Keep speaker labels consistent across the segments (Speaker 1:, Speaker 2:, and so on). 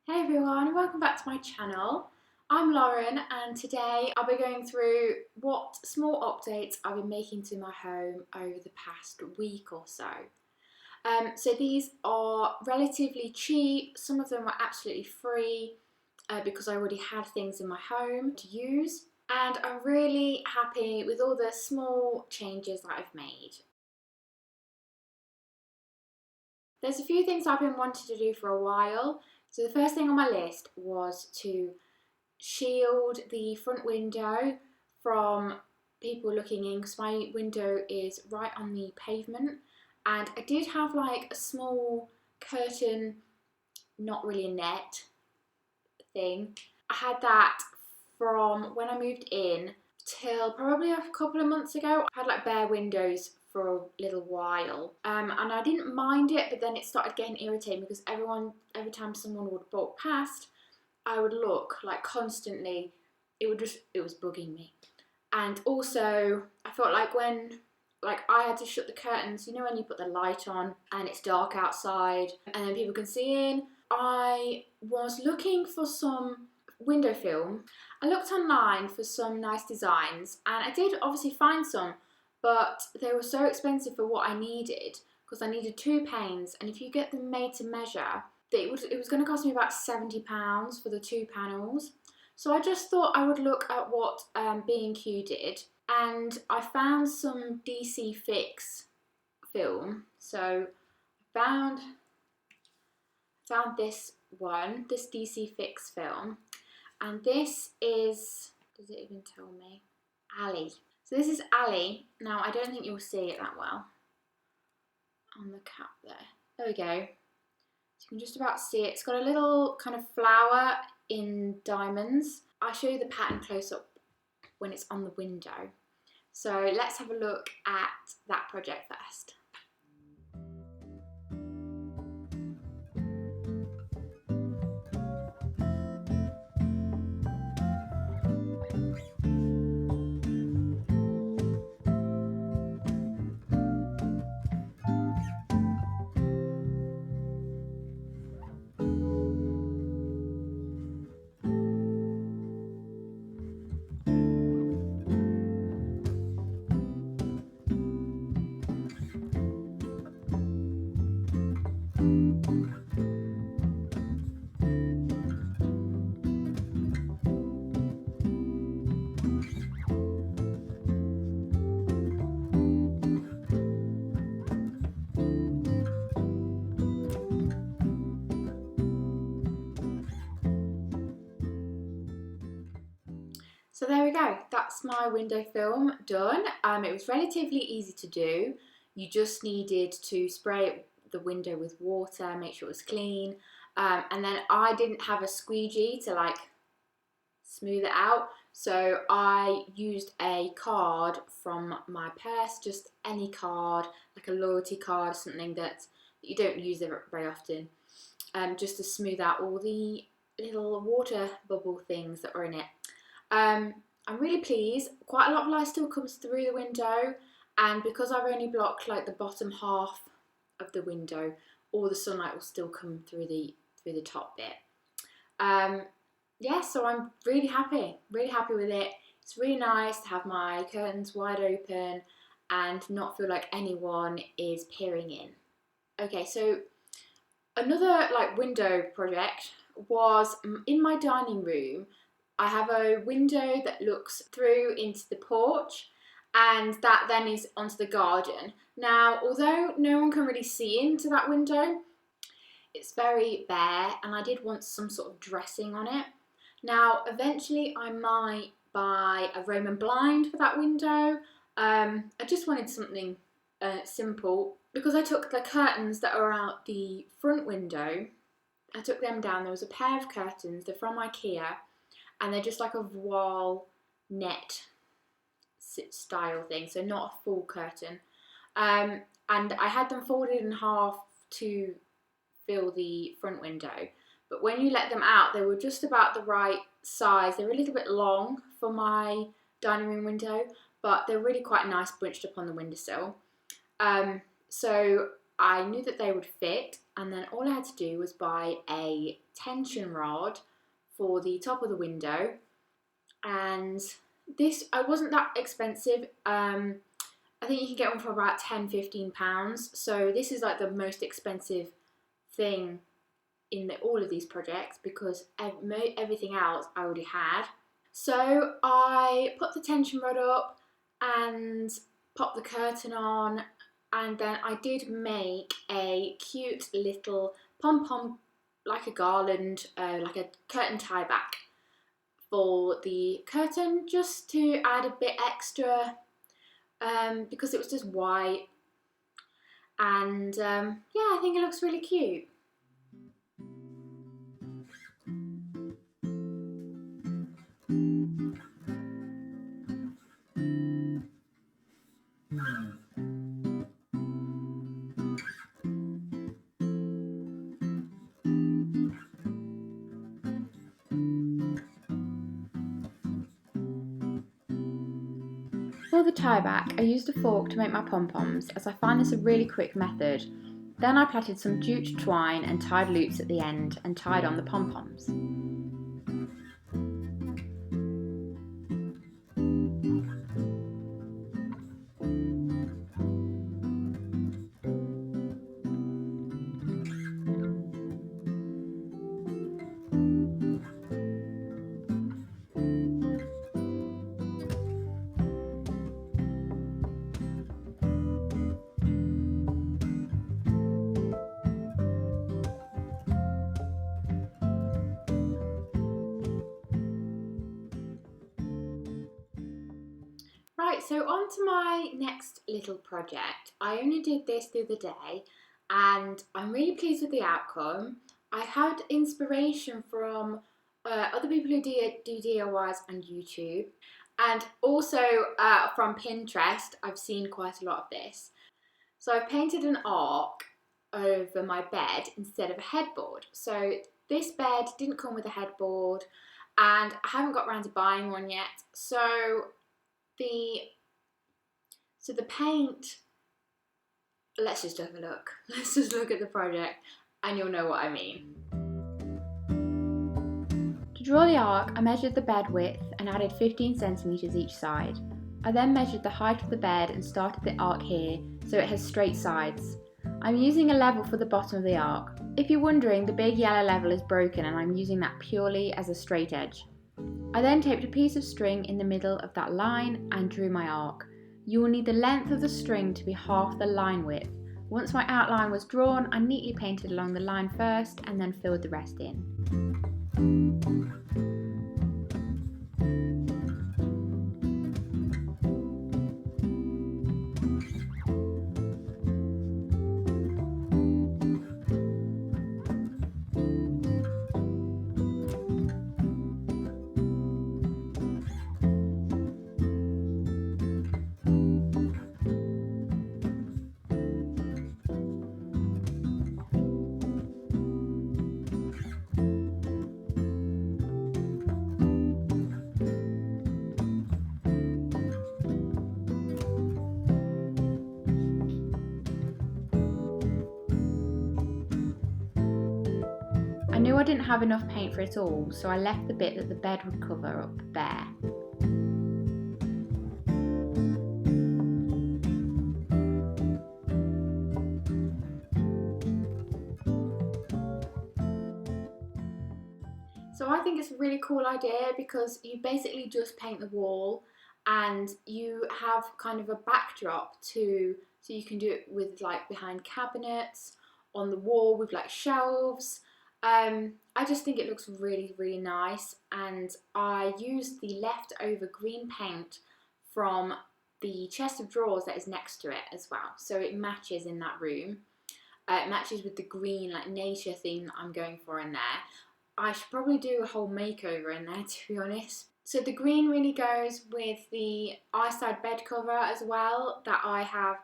Speaker 1: Hey everyone, welcome back to my channel. I'm Lauren and today I'll be going through what small updates I've been making to my home over the past week or so. So these are relatively cheap, some of them are absolutely free because I already had things in my home to use, and I'm really happy with all the small changes that I've made. There's a few things I've been wanting to do for a while. So the first thing on my list was to shield the front window from people looking in, because my window is right on the pavement, and I did have like a small curtain, not really a net thing. I had that from when I moved in till probably a couple of months ago. I had like bare windows for a little while, and I didn't mind it, but then it started getting irritating because every time someone would walk past, I would look like constantly. It was bugging me. And also I felt like when I had to shut the curtains, you know, when you put the light on and it's dark outside and then people can see in. I was looking for some window film. I looked online for some nice designs and I did obviously find some, but they were so expensive for what I needed, because I needed 2 panes, and if you get them made to measure, it was going to cost me about £70 for the 2 panels. So I just thought I would look at what B&Q did, and I found some DC Fix film. So I found this one, this DC Fix film, and this is, does it even tell me? Ali. So this is Ali. Now I don't think you'll see it that well on the cap there. There we go. You can just about see it. It's got a little kind of flower in diamonds. I'll show you the pattern close up when it's on the window. So let's have a look at that project first. So there we go, that's my window film done. It was relatively easy to do. You just needed to spray the window with water, make sure it was clean, and then I didn't have a squeegee to like smooth it out, so I used a card from my purse, just any card, like a loyalty card, something that you don't use very often, just to smooth out all the little water bubble things that were in it. I'm really pleased. Quite a lot of light still comes through the window, and because I've only blocked like the bottom half of the window, all the sunlight will still come through the top bit. Yeah, so I'm really happy with it. It's really nice to have my curtains wide open and not feel like anyone is peering in. Okay, so another like window project was in my dining room. I have a window that looks through into the porch, and that then is onto the garden. Now, although no one can really see into that window, it's very bare, and I did want some sort of dressing on it. Now, eventually I might buy a Roman blind for that window. I just wanted something simple, because I took the curtains that are out the front window, I took them down. There was a pair of curtains, they're from IKEA, and they're just like a voile net style thing, so not a full curtain. And I had them folded in half to fill the front window, but when you let them out, they were just about the right size. They were a little bit long for my dining room window, but they're really quite nice bunched up on the windowsill. So I knew that they would fit, and then all I had to do was buy a tension rod for the top of the window, and this wasn't that expensive. I think you can get one for about £10–15, so this is like the most expensive thing in all of these projects because everything else I already had. So I put the tension rod up and popped the curtain on, and then I did make a cute little pom-pom, like a garland, like a curtain tie back for the curtain, just to add a bit extra, because it was just white, and yeah, I think it looks really cute. For the tie back, I used a fork to make my pom-poms, as I find this a really quick method. Then I plaited some jute twine and tied loops at the end and tied on the pom-poms. Right, so on to my next little project. I only did this the other day and I'm really pleased with the outcome. I had inspiration from other people who do DIYs on YouTube, and also from Pinterest. I've seen quite a lot of this. So I've painted an arc over my bed instead of a headboard. So this bed didn't come with a headboard and I haven't got around to buying one yet. So the paint, let's just have a look. Let's just look at the project and you'll know what I mean. To draw the arc, I measured the bed width and added 15 centimetres each side. I then measured the height of the bed and started the arc here so it has straight sides. I'm using a level for the bottom of the arc. If you're wondering, the big yellow level is broken and I'm using that purely as a straight edge. I then taped a piece of string in the middle of that line and drew my arc. You will need the length of the string to be half the line width. Once my outline was drawn, I neatly painted along the line first and then filled the rest in. I knew I didn't have enough paint for it all, so I left the bit that the bed would cover up bare. So I think it's a really cool idea because you basically just paint the wall and you have kind of a backdrop so you can do it with like behind cabinets, on the wall with like shelves. I just think it looks really, really nice, and I used the leftover green paint from the chest of drawers that is next to it as well, so it matches in that room. It matches with the green like nature theme that I'm going for in there. I should probably do a whole makeover in there, to be honest. So the green really goes with the eyeside bed cover as well that I have.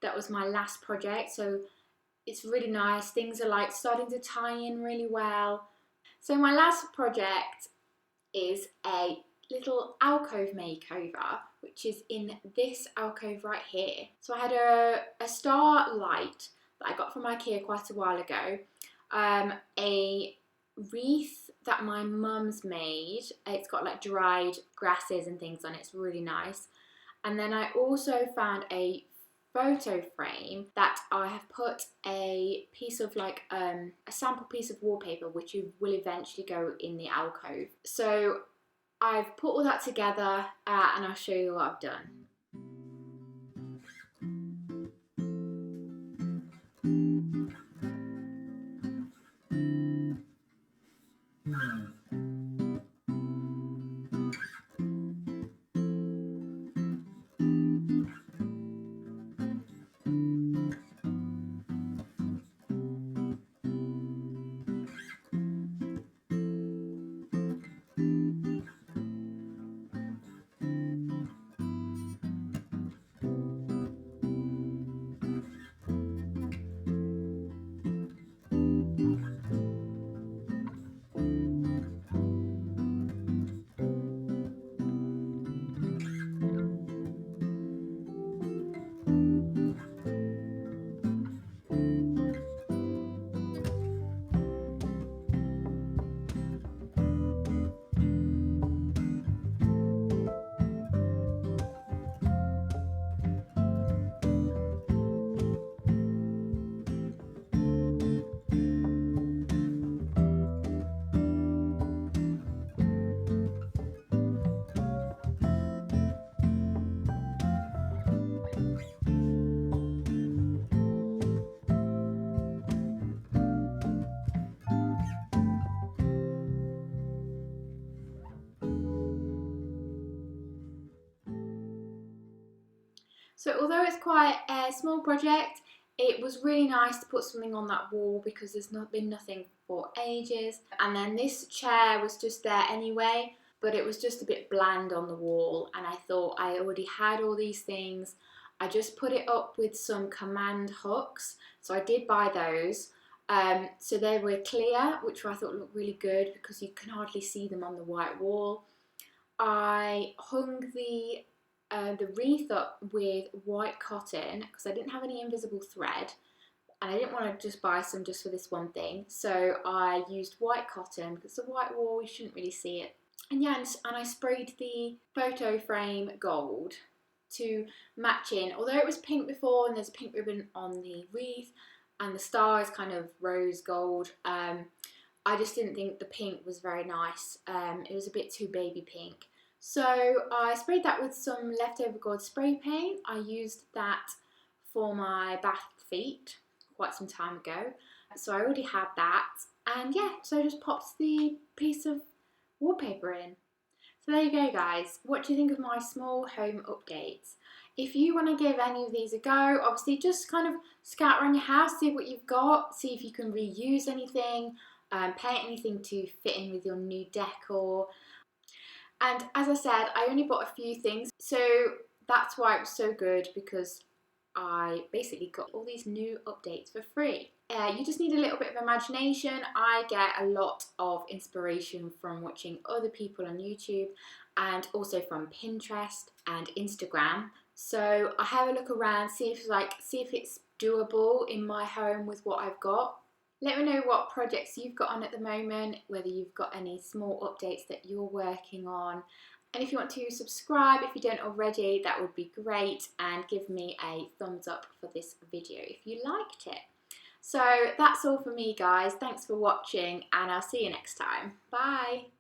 Speaker 1: That was my last project, so it's really nice. Things are like starting to tie in really well. So my last project is a little alcove makeover, which is in this alcove right here. So I had a star light that I got from Ikea quite a while ago. A wreath that my mum's made. It's got like dried grasses and things on it. It's really nice. And then I also found a photo frame that I have put a piece of like a sample piece of wallpaper which will eventually go in the alcove. So I've put all that together and I'll show you what I've done. So although it's quite a small project, it was really nice to put something on that wall because there's not been nothing for ages. And then this chair was just there anyway, but it was just a bit bland on the wall, and I thought I already had all these things. I just put it up with some command hooks, so I did buy those. So they were clear, which I thought looked really good because you can hardly see them on the white wall. I hung the wreath up with white cotton because I didn't have any invisible thread and I didn't want to just buy some just for this one thing, so I used white cotton because the white wall you shouldn't really see it. And yeah, and I sprayed the photo frame gold to match in, although it was pink before and there's a pink ribbon on the wreath and the star is kind of rose gold. I just didn't think the pink was very nice. It was a bit too baby pink. So I sprayed that with some leftover gold spray paint. I used that for my bath feet quite some time ago. So I already had that. And yeah, so I just popped the piece of wallpaper in. So there you go guys. What do you think of my small home updates? If you want to give any of these a go, obviously just kind of scout around your house, see what you've got, see if you can reuse anything, paint anything to fit in with your new decor. And as I said, I only bought a few things, so that's why it was so good, because I basically got all these new updates for free. You just need a little bit of imagination. I get a lot of inspiration from watching other people on YouTube and also from Pinterest and Instagram. So I have a look around, see if it's doable in my home with what I've got. Let me know what projects you've got on at the moment, whether you've got any small updates that you're working on. And if you want to subscribe, if you don't already, that would be great. And give me a thumbs up for this video if you liked it. So that's all for me guys. Thanks for watching and I'll see you next time. Bye.